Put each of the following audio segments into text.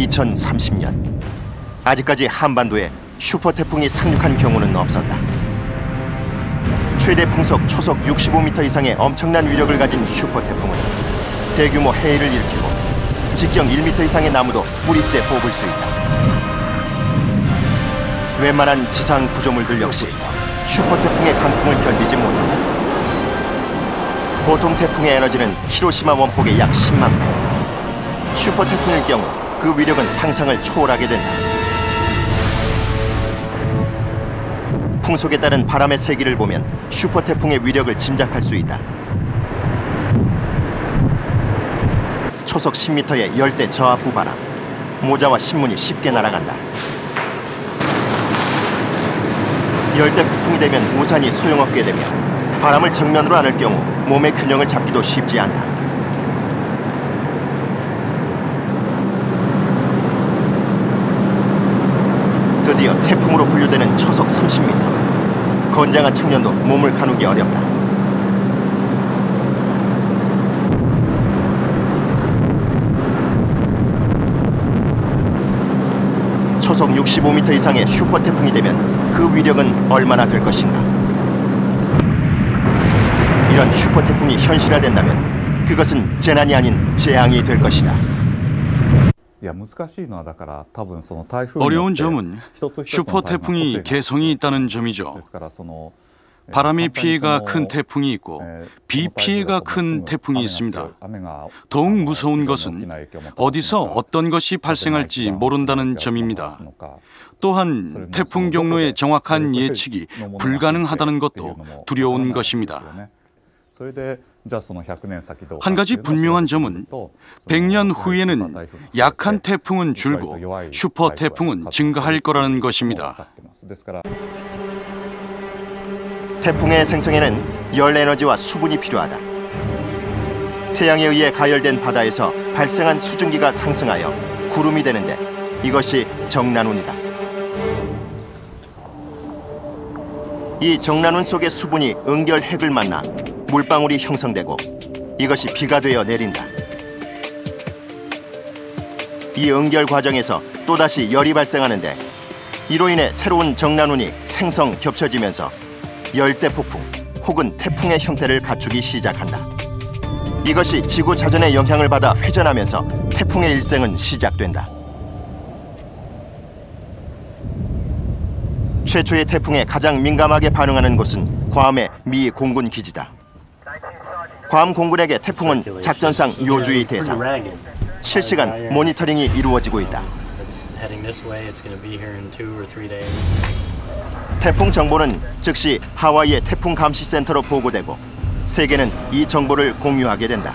2030년 아직까지 한반도에 슈퍼 태풍이 상륙한 경우는 없었다. 최대 풍속 초속 65m 이상의 엄청난 위력을 가진 슈퍼 태풍은 대규모 해일을 일으키고 직경 1m 이상의 나무도 뿌리째 뽑을 수 있다. 웬만한 지상 구조물들 역시 슈퍼 태풍의 강풍을 견디지 못한다. 보통 태풍의 에너지는 히로시마 원폭의 약 10만 배. 슈퍼 태풍일 경우 그 위력은 상상을 초월하게 된다. 풍속에 따른 바람의 세기를 보면 슈퍼 태풍의 위력을 짐작할 수 있다. 초속 10m의 열대 저압부 바람, 모자와 신문이 쉽게 날아간다. 열대 폭풍이 되면 우산이 소용없게 되며 바람을 정면으로 안을 경우 몸의 균형을 잡기도 쉽지 않다. 드디어 태풍으로 분류되는 초속 30m. 건장한 청년도 몸을 가누기 어렵다. 초속 65m 이상의 슈퍼 태풍이 되면 그 위력은 얼마나 될 것인가? 이런 슈퍼 태풍이 현실화된다면 그것은 재난이 아닌 재앙이 될 것이다. 어려운 점은 슈퍼 태풍이 개성이 있다는 점이죠. 바람의 피해가 큰 태풍이 있고 비 피해가 큰 태풍이 있습니다. 더욱 무서운 것은 어디서 어떤 것이 발생할지 모른다는 점입니다. 또한 태풍 경로의 정확한 예측이 불가능하다는 것도 두려운 것입니다. 한 가지 분명한 점은 100년 후에는 약한 태풍은 줄고 슈퍼 태풍은 증가할 거라는 것입니다. 태풍의 생성에는 열 에너지와 수분이 필요하다. 태양에 의해 가열된 바다에서 발생한 수증기가 상승하여 구름이 되는데 이것이 정난운이다. 이 정난운 속의 수분이 응결 핵을 만나 물방울이 형성되고 이것이 비가 되어 내린다. 이 응결 과정에서 또다시 열이 발생하는데 이로 인해 새로운 정난운이 생성 겹쳐지면서 열대 폭풍 혹은 태풍의 형태를 갖추기 시작한다. 이것이 지구 자전의 영향을 받아 회전하면서 태풍의 일생은 시작된다. 최초의 태풍에 가장 민감하게 반응하는 곳은 괌의 미 공군 기지다. 괌 공군에게 태풍은 작전상 요주의 대상. 실시간 모니터링이 이루어지고 있다. 태풍 정보는 즉시 하와이의 태풍 감시 센터로 보고되고 세계는 이 정보를 공유하게 된다.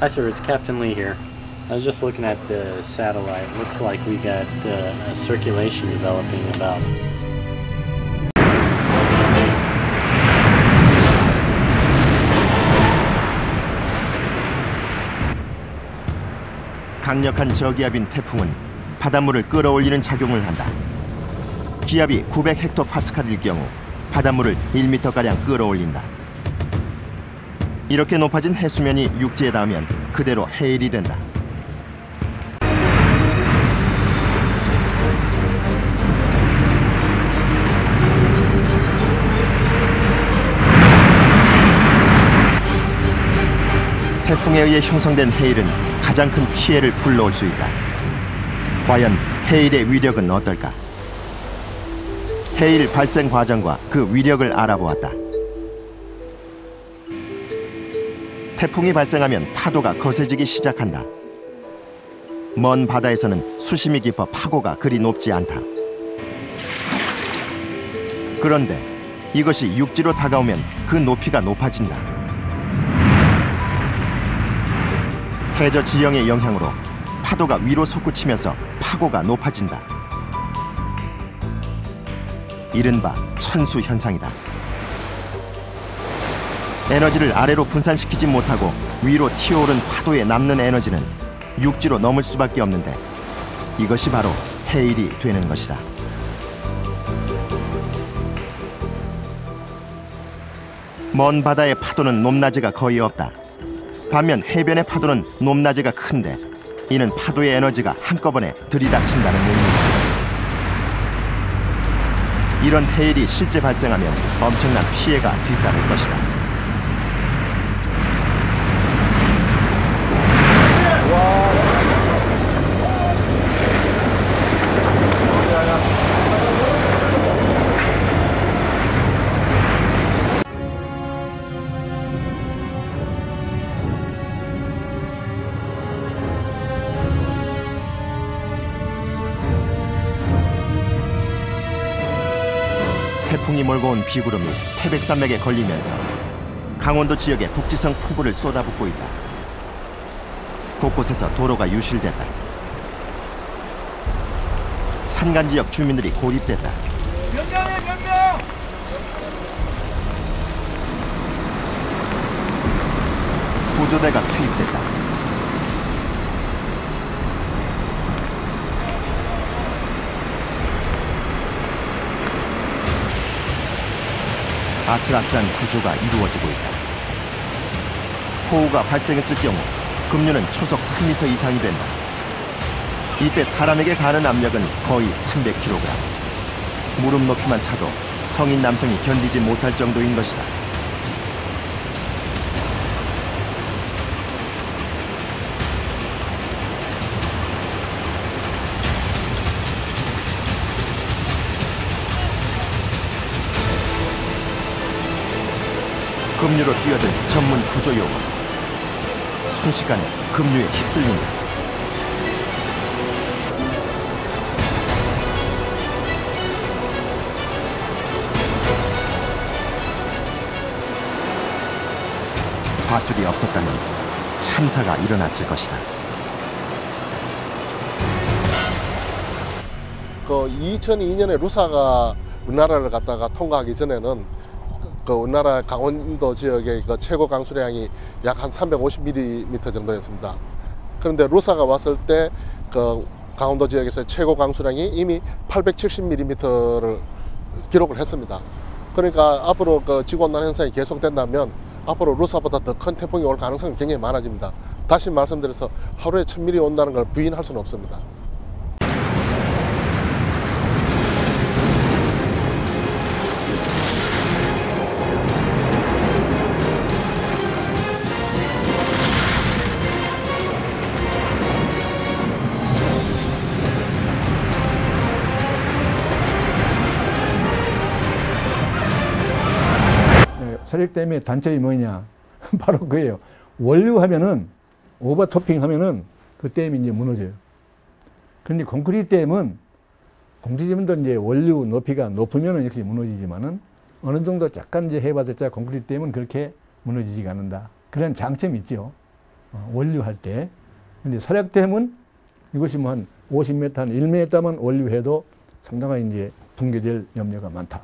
Hi sir, it's Captain Lee here. I was just looking at the satellite. Looks like we got a circulation developing about. 강력한 저기압인 태풍은 바닷물을 끌어올리는 작용을 한다. 기압이 900헥토파스칼일 경우 바닷물을 1m가량 끌어올린다. 이렇게 높아진 해수면이 육지에 닿으면 그대로 해일이 된다. 태풍에 의해 형성된 해일은 가장 큰 피해를 불러올 수 있다. 과연 해일의 위력은 어떨까? 해일 발생 과정과 그 위력을 알아보았다. 태풍이 발생하면 파도가 거세지기 시작한다. 먼 바다에서는 수심이 깊어 파고가 그리 높지 않다. 그런데 이것이 육지로 다가오면 그 높이가 높아진다. 해저 지형의 영향으로 파도가 위로 솟구치면서 파고가 높아진다. 이른바 천수 현상이다. 에너지를 아래로 분산시키지 못하고 위로 튀어오른 파도에 남는 에너지는 육지로 넘을 수밖에 없는데 이것이 바로 해일이 되는 것이다. 먼 바다의 파도는 높낮이가 거의 없다. 반면 해변의 파도는 높낮이가 큰데 이는 파도의 에너지가 한꺼번에 들이닥친다는 의미입니다. 이런 해일이 실제 발생하면 엄청난 피해가 뒤따를 것이다. 태풍이 몰고 온 비구름이 태백산맥에 걸리면서 강원도 지역의 북지성 폭우를 쏟아붓고 있다. 곳곳에서 도로가 유실됐다. 산간 지역 주민들이 고립됐다. 구조대가 투입됐다. 아슬아슬한 구조가 이루어지고 있다. 호우가 발생했을 경우 급류는 초속 3m 이상이 된다. 이때 사람에게 가는 압력은 거의 300kg. 무릎 높이만 차도 성인 남성이 견디지 못할 정도인 것이다. 급류로 뛰어든 전문 구조요원. 순식간에 급류에 휩쓸린다. 밧줄이 없었다면 참사가 일어났을 것이다. 2002년에 루사가 우리나라를 갖다가 통과하기 전에는 우리나라 강원도 지역의 최고 강수량이 약 한 350mm 정도였습니다. 그런데 루사가 왔을 때 강원도 지역에서 최고 강수량이 이미 870mm를 기록을 했습니다. 그러니까 앞으로 지구온난 현상이 계속된다면 앞으로 루사보다 더 큰 태풍이 올 가능성이 굉장히 많아집니다. 다시 말씀드려서 하루에 1000mm 온다는 걸 부인할 수는 없습니다. 서력댐의 단점이 뭐냐? 바로 그거예요. 원류하면은 오버토핑하면은 그 댐이 이제 무너져요. 그런데 콘크리트 댐은 공지지문도 이제 원류 높이가 높으면은 역시 무너지지만은 어느 정도 약간 이제 해봤자 콘크리트 댐은 그렇게 무너지지가 않는다. 그런 장점이 있죠. 원류할 때. 근데 서력댐은 이것이 뭐 한 50m, 한 1m만 원류해도 상당히 이제 붕괴될 염려가 많다.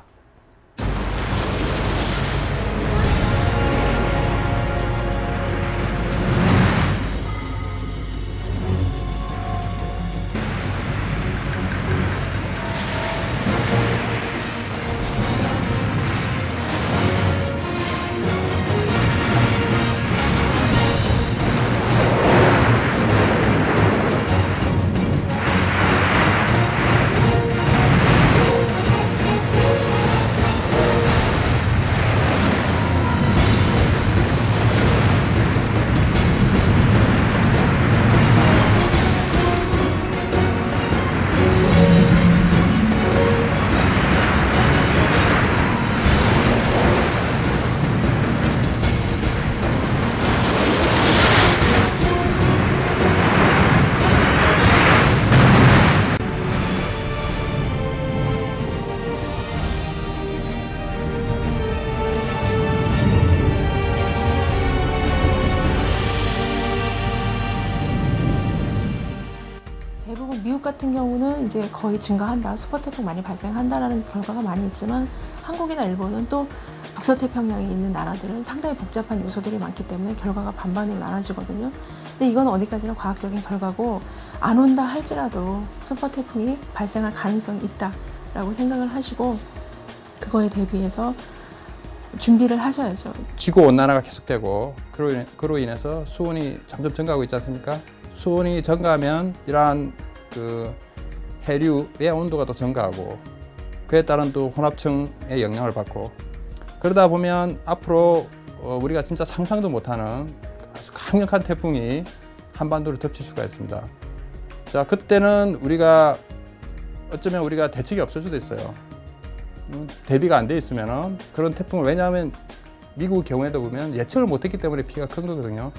미국 같은 경우는 이제 거의 증가한다, 슈퍼태풍 많이 발생한다라는 결과가 많이 있지만 한국이나 일본은 또 북서태평양에 있는 나라들은 상당히 복잡한 요소들이 많기 때문에 결과가 반반으로 나눠지거든요. 근데 이건 어디까지나 과학적인 결과고 안 온다 할지라도 슈퍼태풍이 발생할 가능성이 있다라고 생각을 하시고 그거에 대비해서 준비를 하셔야죠. 지구온난화가 계속되고 그로 인해서 수온이 점점 증가하고 있지 않습니까? 수온이 증가하면 이러한 그 해류의 온도가 또 증가하고 그에 따른 또 혼합층의 영향을 받고 그러다 보면 앞으로 우리가 진짜 상상도 못하는 아주 강력한 태풍이 한반도를 덮칠 수가 있습니다. 자, 그때는 어쩌면 우리가 대책이 없을 수도 있어요. 대비가 안 돼 있으면은 그런 태풍을 왜냐하면 미국 경우에도 보면 예측을 못했기 때문에 피해가 큰 거거든요.